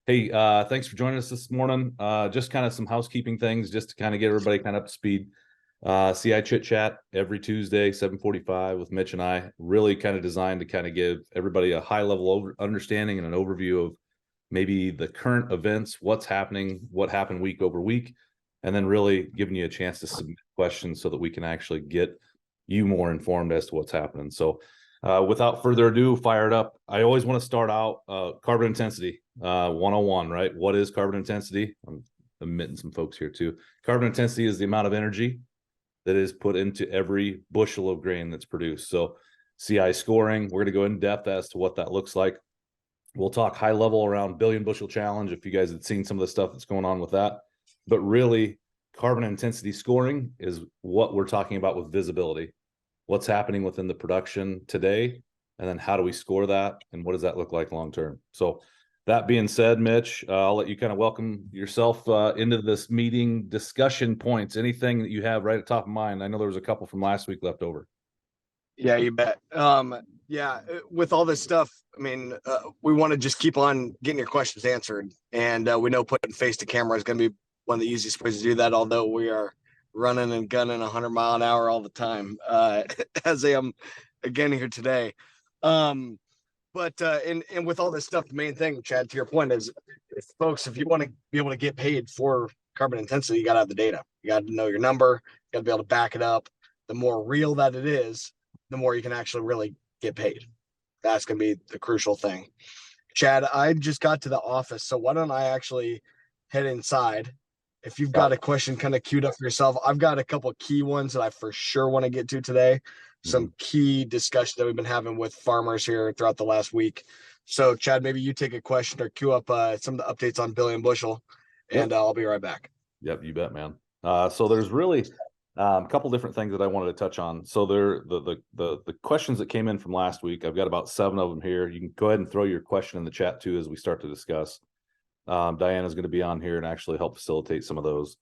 Hey, thanks for joining us this morning. Just kind of some housekeeping things just to kind of get everybody kind of up to speed. CI Chit Chat every Tuesday, 7:45 with Mitch and I, really kind of designed to kind of give everybody a high level understanding and an overview of maybe the current events, what's happening, what happened week over week, and then really giving you a chance to submit questions so that we can actually get you more informed as to what's happening. So without further ado, fire it up. I always want to start out carbon intensity 101, right? What is carbon intensity? I'm omitting some folks here too. Carbon intensity is the amount of energy that is put into every bushel of grain that's produced. So CI scoring, we're going to go in depth as to what that looks like. We'll talk high level around billion bushel challenge if you guys had seen some of the stuff that's going on with that. But really, carbon intensity scoring is what we're talking about with visibility. What's happening within the production today, and then how do we score that, and what does that look like long term? So that being said, Mitch, I'll let you kind of welcome yourself into this meeting discussion points. Anything that you have right at the top of mind? I know there was a couple from last week left over. Yeah, you bet. Yeah, with all this stuff, I mean, we want to just keep on getting your questions answered. And we know putting face to camera is going to be one of the easiest ways to do that, although we are running and gunning 100 mile an hour all the time, as I am again here today. And with all this stuff, the main thing, Chad, to your point is, if you want to be able to get paid for carbon intensity, you got to have the data. You got to know your number. You got to be able to back it up. The more real that it is, the more you can actually really get paid. That's going to be the crucial thing. Chad, I just got to the office, so why don't I actually head inside? If you've got a question kind of queued up for yourself, I've got a couple of key ones that I for sure want to get to today. Some key discussions that we've been having with farmers here throughout the last week. So, Chad, maybe you take a question or queue up some of the updates on billion bushel, and I'll be right back. Yep, you bet, man. So there's really a couple different things that I wanted to touch on. So the questions that came in from last week, I've got about 7 of them here. You can go ahead and throw your question in the chat too as we start to discuss. Diana's going to be on here and actually help facilitate some of those.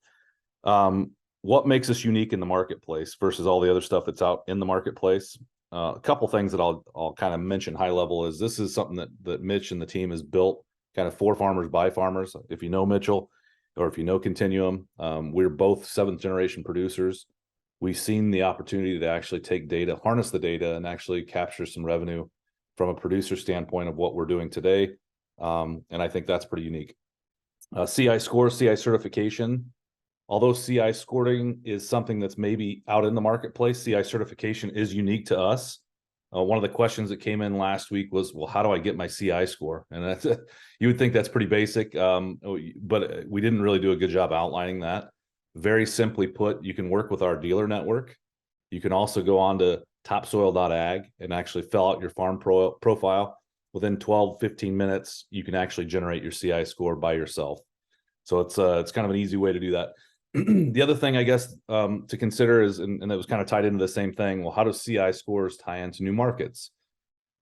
What makes us unique in the marketplace versus all the other stuff that's out in the marketplace? A couple things that I'll kind of mention high level is this is something that Mitch and the team has built kind of for farmers by farmers. If you know Mitchell, or if you know Continuum, we're both 7th generation producers. We've seen the opportunity to actually take data, harness the data, and actually capture some revenue from a producer standpoint of what we're doing today. And I think that's pretty unique. CI score, CI certification. Although CI scoring is something that's maybe out in the marketplace, CI certification is unique to us. One of the questions that came in last week was, well, how do I get my CI score? And that's you would think that's pretty basic, but we didn't really do a good job outlining that. Very simply put, you can work with our dealer network. You can also go on to topsoil.ag and actually fill out your farm profile. Within 12, 15 minutes, you can actually generate your CI score by yourself. So it's kind of an easy way to do that. The other thing, I guess, to consider is, and it was kind of tied into the same thing, well, how do CI scores tie into new markets?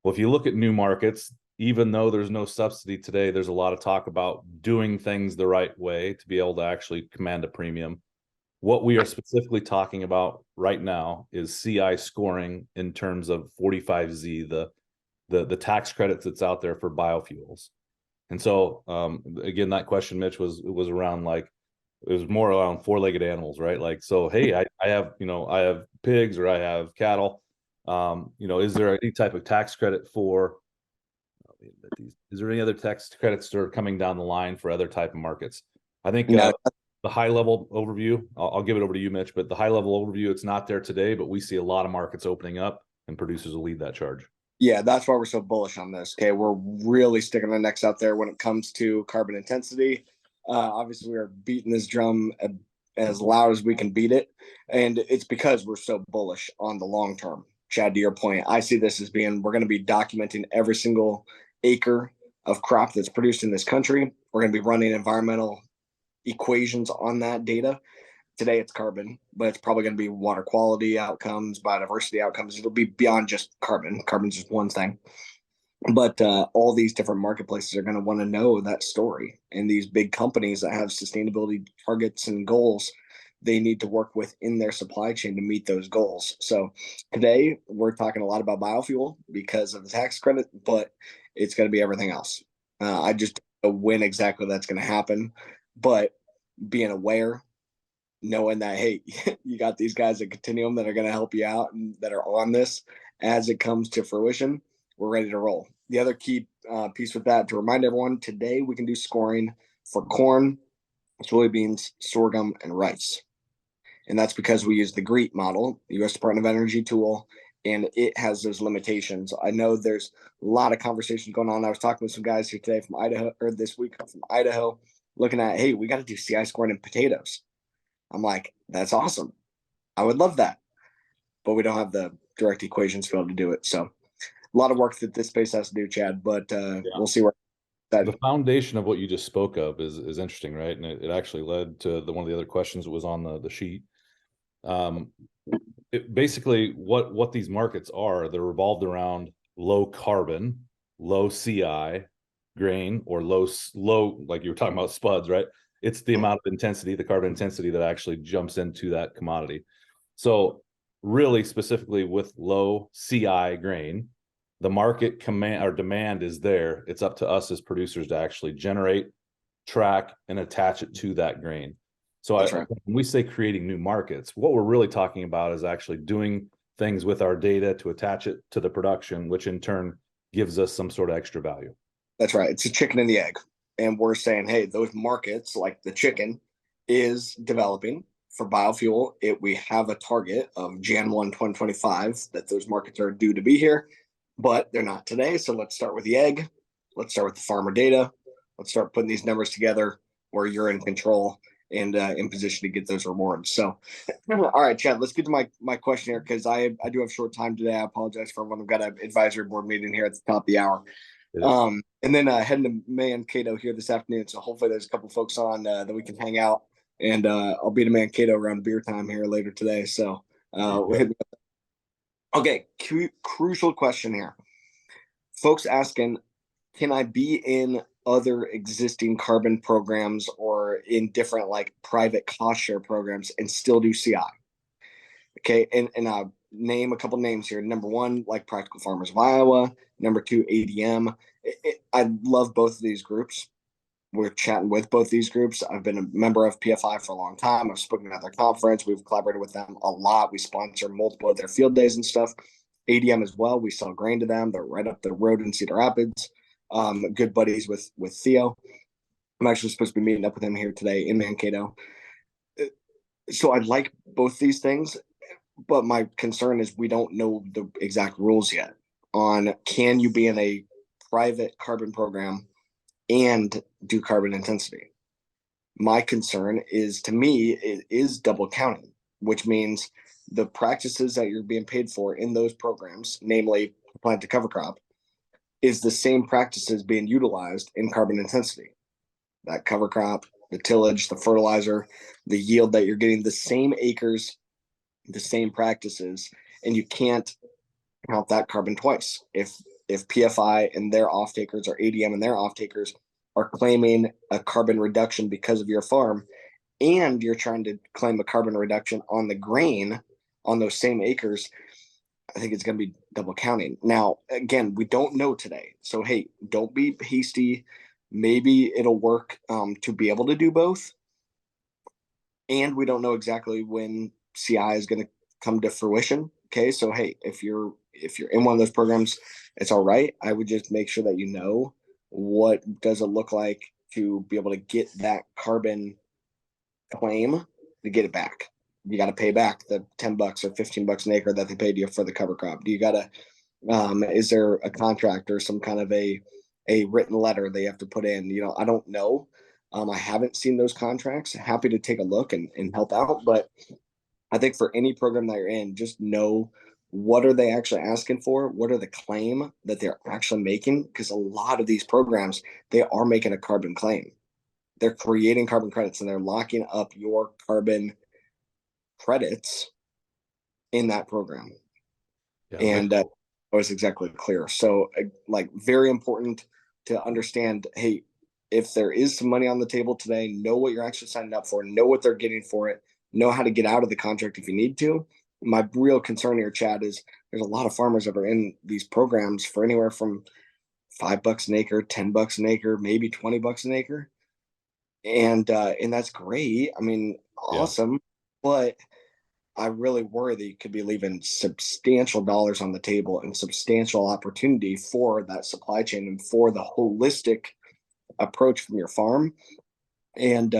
Well, if you look at new markets, even though there's no subsidy today, there's a lot of talk about doing things the right way to be able to actually command a premium. What we are specifically talking about right now is CI scoring in terms of 45Z, the tax credits that's out there for biofuels. And so, again, that question, Mitch, was around like, it was more around 4-legged animals, right? Like, so, hey, I have, I have pigs or I have cattle. Is there any type of tax credit for, is there any other tax credits that are coming down the line for other type of markets? I think the high level overview, I'll give it over to you, Mitch, but the high level overview, it's not there today, but we see a lot of markets opening up and producers will lead that charge. Yeah, that's why we're so bullish on this. Okay, we're really sticking our necks out there when it comes to carbon intensity. Obviously, we are beating this drum as loud as we can beat it, and it's because we're so bullish on the long term. Chad, to your point, I see this as being, we're going to be documenting every single acre of crop that's produced in this country. We're going to be running environmental equations on that data. Today it's carbon, but it's probably going to be water quality outcomes, biodiversity outcomes. It'll be beyond just carbon. Carbon's just one thing. But all these different marketplaces are going to want to know that story. And these big companies that have sustainability targets and goals, they need to work within their supply chain to meet those goals. So today we're talking a lot about biofuel because of the tax credit, but it's going to be everything else. I just when exactly that's going to happen, but being aware, knowing that, hey, you got these guys at Continuum that are going to help you out and that are on this as it comes to fruition, we're ready to roll. The other key piece with that, to remind everyone, today we can do scoring for corn, soybeans, sorghum, and rice. And that's because we use the GREET model, the U.S. Department of Energy tool, and it has those limitations. I know there's a lot of conversation going on. I was talking with some guys here today from Idaho, or this week from Idaho, looking at, hey, we got to do CI scoring in potatoes. I'm like, that's awesome. I would love that. But we don't have the direct equations to be able to do it. So a lot of work that this space has to do, Chad, but we'll see where the foundation of what you just spoke of is interesting, right? And it actually led to one of the other questions that was on the sheet. Basically what these markets are, they're revolved around low carbon, low CI grain, or low, like you were talking about spuds, right? It's the amount of intensity, the carbon intensity that actually jumps into that commodity. So really specifically with low CI grain, the market demand is there. It's up to us as producers to actually generate, track, and attach it to that grain. So when we say creating new markets, what we're really talking about is actually doing things with our data to attach it to the production, which in turn gives us some sort of extra value. That's right. It's a chicken and the egg. And we're saying, hey, those markets, like the chicken, is developing for biofuel. We have a target of Jan 1, 2025 that those markets are due to be here, but they're not today. So let's start with the egg. Let's start with the farmer data. Let's start putting these numbers together where you're in control and in position to get those rewards. So, all right, Chad, let's get to my question here, because I do have short time today. I apologize for everyone. I've got an advisory board meeting here at the top of the hour. And then heading to Mankato here this afternoon. So hopefully there's a couple folks on that we can hang out, and I'll be to Mankato around beer time here later today. So okay, crucial question here. Folks asking, can I be in other existing carbon programs or in different like private cost share programs and still do CI? Okay, and I'll name a couple names here. Number one, like Practical Farmers of Iowa. Number two, ADM. I love both of these groups. We're chatting with both these groups. I've been a member of PFI for a long time. I've spoken at their conference. We've collaborated with them a lot. We sponsor multiple of their field days and stuff. ADM as well. We sell grain to them. They're right up the road in Cedar Rapids. Good buddies with Theo. I'm actually supposed to be meeting up with him here today in Mankato. So I like both these things, but my concern is we don't know the exact rules yet on, can you be in a private carbon program and do carbon intensity? My concern is, to me, it is double counting, which means the practices that you're being paid for in those programs, namely plant to cover crop, is the same practices being utilized in carbon intensity. That cover crop, the tillage, the fertilizer, the yield that you're getting, the same acres, the same practices, and you can't count that carbon twice. If PFI and their off-takers, or ADM and their off-takers, are claiming a carbon reduction because of your farm, and you're trying to claim a carbon reduction on the grain on those same acres, I think it's going to be double counting. Now, again, we don't know today. So, hey, don't be hasty. Maybe it'll work to be able to do both. And we don't know exactly when CI is going to come to fruition. Okay, so hey, if you're in one of those programs, it's all right. I would just make sure that you know what does it look like to be able to get that carbon claim to get it back. You got to pay back the $10 or $15 an acre that they paid you for the cover crop. Do you got to is there a contract or some kind of a written letter they have to put in? I don't know. I haven't seen those contracts. Happy to take a look and help out. But I think for any program that you're in, just know, what are they actually asking for? What are the claim that they're actually making? Because a lot of these programs, they are making a carbon claim. They're creating carbon credits and they're locking up your carbon credits in that program. Yeah, and that was exactly clear. So like, very important to understand, hey, if there is some money on the table today, know what you're actually signing up for, know what they're getting for it, know how to get out of the contract if you need to. My real concern here, Chad, is there's a lot of farmers that are in these programs for anywhere from $5 an acre, $10 an acre, maybe $20 an acre. And that's great. I mean, awesome. But I really worry that you could be leaving substantial dollars on the table and substantial opportunity for that supply chain and for the holistic approach from your farm. And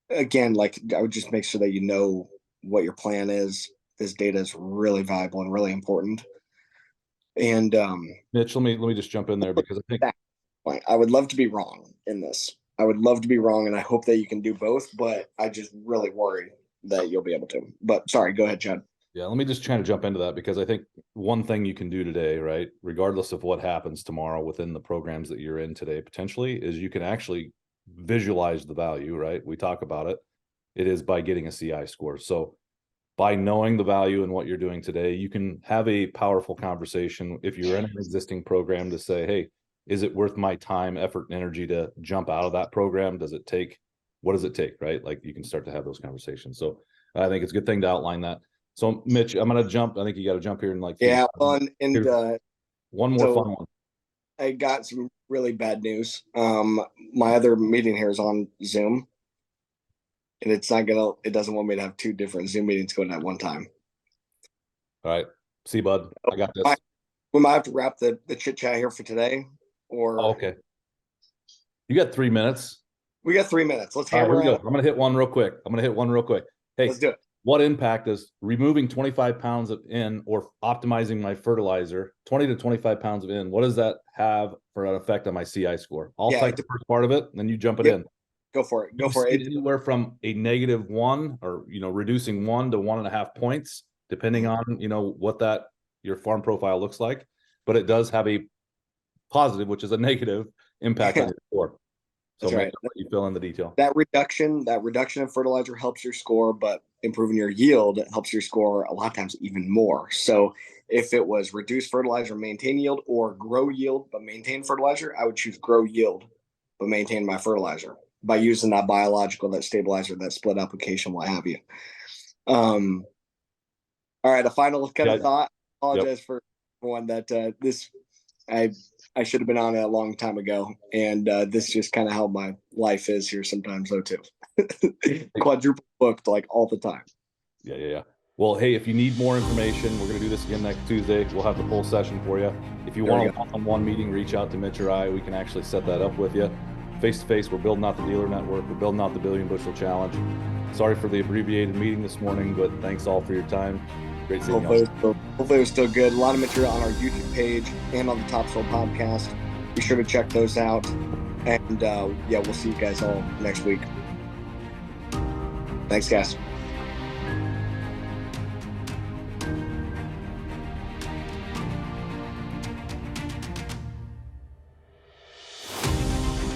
again, like, I would just make sure that you know what your plan is. This data is really valuable and really important. And Mitch, let me just jump in there, because I think I would love to be wrong in this. I would love to be wrong, and I hope that you can do both, but I just really worry that you'll be able to. But sorry, go ahead, Chad. Yeah, let me just try to jump into that, because I think one thing you can do today, right, regardless of what happens tomorrow within the programs that you're in today, potentially, is you can actually visualize the value, right? We talk about it. It is by getting a CI score. So by knowing the value in what you're doing today, you can have a powerful conversation if you're in an existing program to say, hey, is it worth my time, effort, and energy to jump out of that program? What does it take, right? Like, you can start to have those conversations. So I think it's a good thing to outline that. So Mitch, I'm going to jump. I think you got to jump here and one more fun one. I got some really bad news. My other meeting here is on Zoom, and it doesn't want me to have two different Zoom meetings going at one time. All right. See, bud, I got this. We might have to wrap the chit chat here for today. Okay. You got 3 minutes. We got 3 minutes. Let's hammer it. I'm going to hit one real quick. Hey, let's do it. What impact does removing 25 pounds of N or optimizing my fertilizer, 20 to 25 pounds of N, what does that have for an effect on my CI score? I'll take the first part of it, and then you jump it in. Go for it. Go for it. Anywhere from a -1 or, reducing 1 to 1.5 points, depending on, what your farm profile looks like. But it does have a positive, which is a negative impact on your score. So That's right. You fill in the detail. That reduction of fertilizer helps your score, but improving your yield helps your score a lot of times even more. So if it was reduce fertilizer, maintain yield, or grow yield but maintain fertilizer, I would choose grow yield but maintain my fertilizer by using that biological, that stabilizer, that split application, what have you. All right, a final kind of thought. Apologize for one that I should have been on it a long time ago, and this is just kind of how my life is here sometimes, though, too. Quadruple booked, like, all the time. Yeah. Well, hey, if you need more information, we're going to do this again next Tuesday. We'll have the full session for you. If you want a one-on-one meeting, reach out to Mitch or I. We can actually set that up with you. Face-to-face, we're building out the dealer network. We're building out the Billion Bushel Challenge. Sorry for the abbreviated meeting this morning, but thanks all for your time. Great seeing you. Hopefully it was still good. A lot of material on our YouTube page and on the Topsoil podcast. Be sure to check those out. And we'll see you guys all next week. Thanks, guys.